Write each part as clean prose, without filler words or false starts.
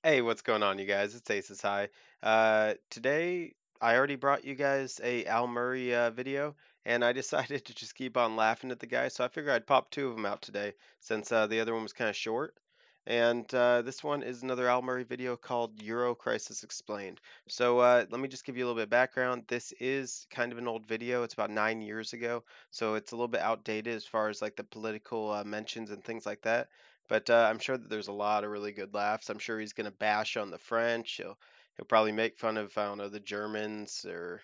Hey, what's going on, you guys? It's Aces High. Today I already brought you guys a Al Murray video, and I decided to just keep on laughing at the guy, so I figured I'd pop two of them out today since the other one was kind of short. And this one is another Al Murray video called Euro Crisis Explained. So let me just give you a little bit of background. This is kind of an old video. It's about 9 years ago, so it's a little bit outdated as far as like the political mentions and things like that. But I'm sure that there's a lot of really good laughs. I'm sure he's gonna bash on the French. He'll probably make fun of I don't know the Germans or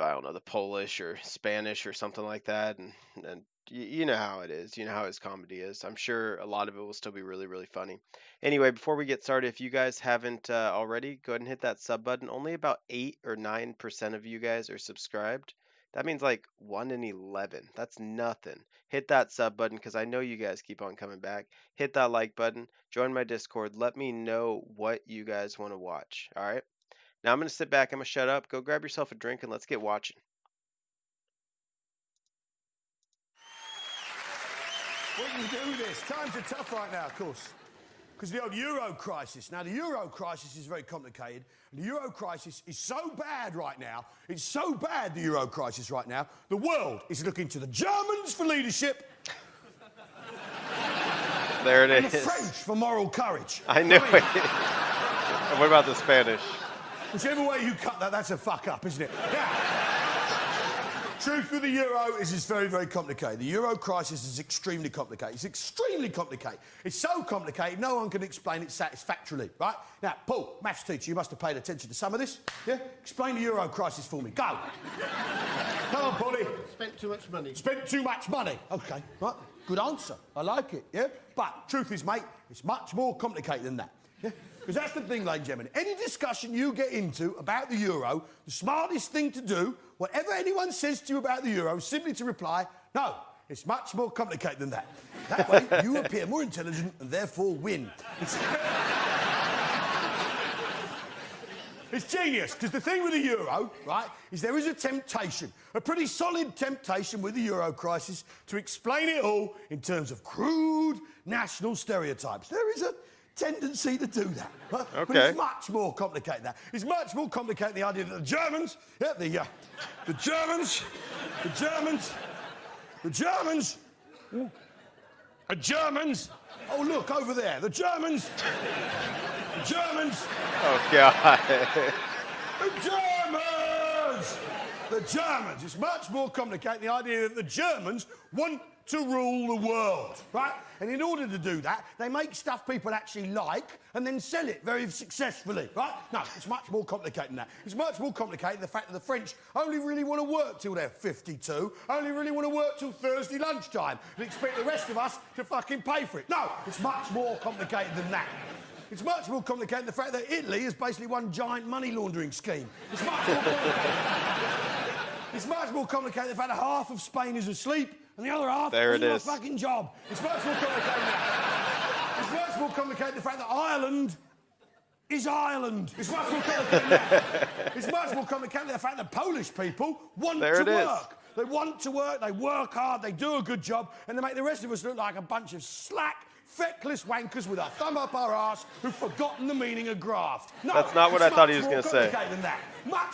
I don't know the Polish or Spanish or something like that. And you know how it is. You know how his comedy is. I'm sure a lot of it will still be really really funny. Anyway, before we get started, if you guys haven't already, go ahead and hit that sub button. Only about 8 or 9% of you guys are subscribed. That means like 1 in 11. That's nothing. Hit that sub button because I know you guys keep on coming back. Hit that like button. Join my Discord. Let me know what you guys want to watch. All right. Now I'm going to sit back. I'm going to shut up. Go grab yourself a drink and let's get watching. We can do this. Times are tough right now, of course, because the old Euro crisis. Now, the Euro crisis is very complicated. And the Euro crisis is so bad right now. It's so bad, the Euro crisis right now. The world is looking to the Germans for leadership. There it and is. the French for moral courage. I knew it. And what about the Spanish? Whichever way you cut that, that's a fuck up, isn't it? Now, truth with the Euro is it's very, very complicated. The Euro crisis is extremely complicated. It's extremely complicated. It's so complicated, no one can explain it satisfactorily, right? Now, Paul, maths teacher, you must have paid attention to some of this. Yeah? Explain the Euro crisis for me. Go. Come on, Paulie. Spent too much money. Spent too much money. OK, right. Good answer. I like it, yeah? But truth is, mate, it's much more complicated than that. Yeah? Because that's the thing, ladies and gentlemen. Any discussion you get into about the Euro, the smartest thing to do, whatever anyone says to you about the Euro, is simply to reply, no, it's much more complicated than that. That way, you appear more intelligent and therefore win. It's genius, because the thing with the Euro, right, is there is a temptation, a pretty solid temptation with the Euro crisis to explain it all in terms of crude national stereotypes. There is a tendency to do that. Right? Okay. But it's much more complicated than that. It's much more complicated than the idea that the Germans, yeah, the Germans, oh, look, over there, the Germans, Oh, God. The Germans. It's much more complicated, the idea that the Germans want to rule the world, right? And in order to do that, they make stuff people actually like and then sell it very successfully, right? No, it's much more complicated than that. It's much more complicated than the fact that the French only really want to work till they're 52, only really want to work till Thursday lunchtime and expect the rest of us to fucking pay for it. No, it's much more complicated than that. It's much more complicated than the fact that Italy is basically one giant money laundering scheme. It's much more complicated. It's much more complicated than the fact that half of Spain is asleep and the other half There is it in a is. fucking job. It's much more complicated than that. It's much more complicated than the fact that Ireland is Ireland. It's much more complicated than that. It's much more complicated than the fact that Polish people want There to it is. work. They want to work, they work hard, they do a good job, and they make the rest of us look like a bunch of slack, feckless wankers with a thumb up our arse who've forgotten the meaning of graft. No, That's not what it's I thought he much was more gonna say. complicated than that.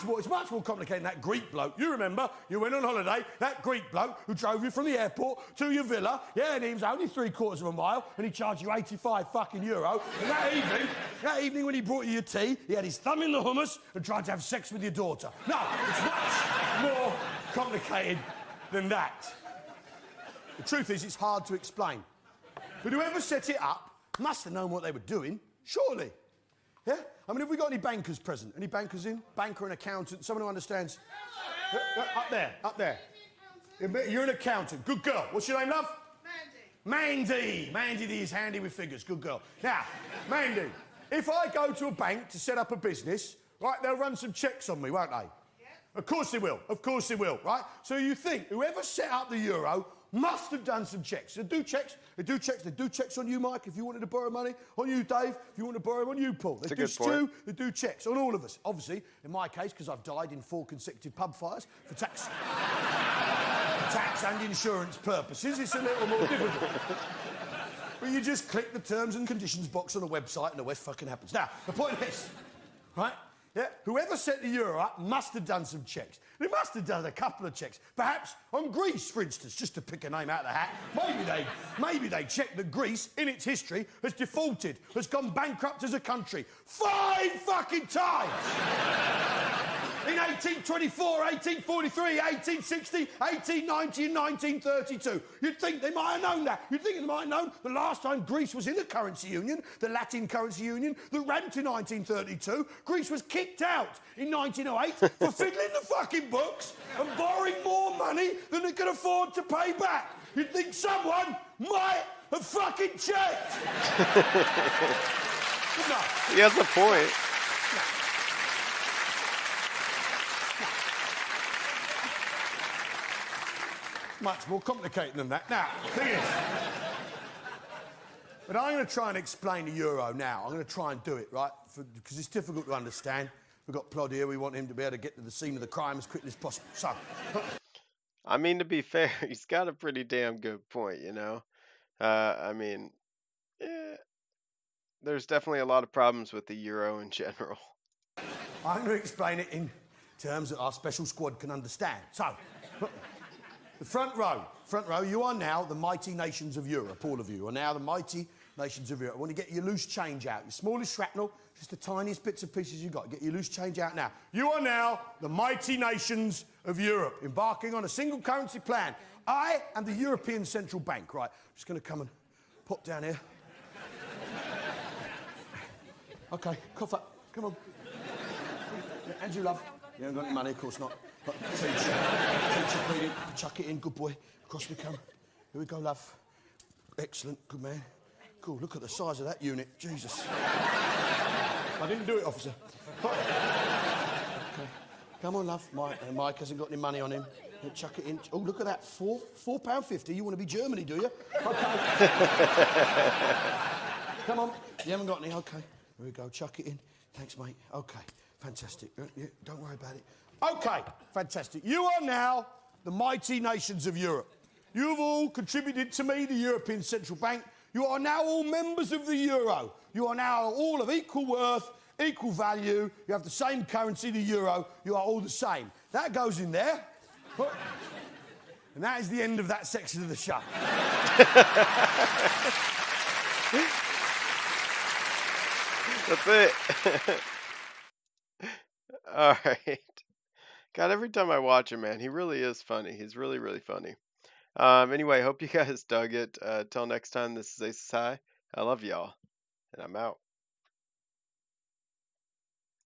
It's much more complicated than that Greek bloke. You remember, you went on holiday, that Greek bloke who drove you from the airport to your villa, yeah, and he was only 3/4 of a mile, and he charged you 85 fucking euro. And that evening when he brought you your tea, he had his thumb in the hummus and tried to have sex with your daughter. No, it's much more complicated than that. The truth is, it's hard to explain. But whoever set it up must have known what they were doing, surely. Yeah? I mean, have we got any bankers present? Any bankers in? Banker and accountant, someone who understands? Up there. You're an accountant. Good girl. What's your name, love? Mandy. Mandy is handy with figures. Good girl. Now, Mandy, if I go to a bank to set up a business, right, they'll run some checks on me, won't they? Of course they will. Of course they will, right? So you think whoever set up the Euro must have done some checks. They do checks. They do checks on you, Mike, if you wanted to borrow money. On you, Dave, if you want to borrow on you, Paul. They That's a do good Stu. point. They do checks on all of us. Obviously, in my case, because I've died in 4 consecutive pub fires for tax and insurance purposes, it's a little more difficult. Well, you just click the terms and conditions box on the website and the West fucking happens. Now, the point is, right? Yeah, whoever set the euro up must have done some checks. They must have done a couple of checks. Perhaps on Greece, for instance, just to pick a name out of the hat. Maybe they checked that Greece, in its history, has defaulted, has gone bankrupt as a country 5 fucking times. In 1824, 1843, 1860, 1890 and 1932. You'd think they might have known that. You'd think they might have known the last time Greece was in a currency union, the Latin currency union, that ran to 1932. Greece was kicked out in 1908 for fiddling the fucking books and borrowing more money than they could afford to pay back. You'd think someone might have fucking checked. But no. He has a point. Much more complicated than that. Now, the thing is, but I'm going to try and explain the euro now. I'm going to try and do it, right? Because it's difficult to understand. We've got Plod here. We want him to be able to get to the scene of the crime as quickly as possible. So, I mean, to be fair, he's got a pretty damn good point, you know? I mean, there's definitely a lot of problems with the euro in general. I'm going to explain it in terms that our special squad can understand. So, the front row, you are now the mighty nations of Europe. All of you are now the mighty nations of Europe. I want to get your loose change out. Your smallest shrapnel, just the tiniest bits and pieces you've got. Get your loose change out now. You are now the mighty nations of Europe, embarking on a single currency plan. I am the European Central Bank, right? I'm just going to come and pop down here. Okay, cough up. Come on. And you, love. You haven't got any money, of course not. But chuck it in, good boy. Across we come. Here we go, love. Excellent, good man. Cool, look at the size of that unit. Jesus. I didn't do it, officer. Okay. Come on, love. Mike hasn't got any money on him. Chuck it in. Oh, look at that. £4.50. You want to be Germany, do you? Okay. Come on. You haven't got any. Okay. Here we go. Chuck it in. Thanks, mate. Okay. Fantastic. Yeah, don't worry about it. Okay. Fantastic. You are now the mighty nations of Europe. You have all contributed to me, the European Central Bank. You are now all members of the euro. You are now all of equal worth, equal value. You have the same currency, the euro. You are all the same. That goes in there. And that is the end of that section of the show. That's it. All right. God, every time I watch him, man, he really is funny. He's really, really funny. Anyway, hope you guys dug it. Till next time, this is Ace High. I love y'all, and I'm out.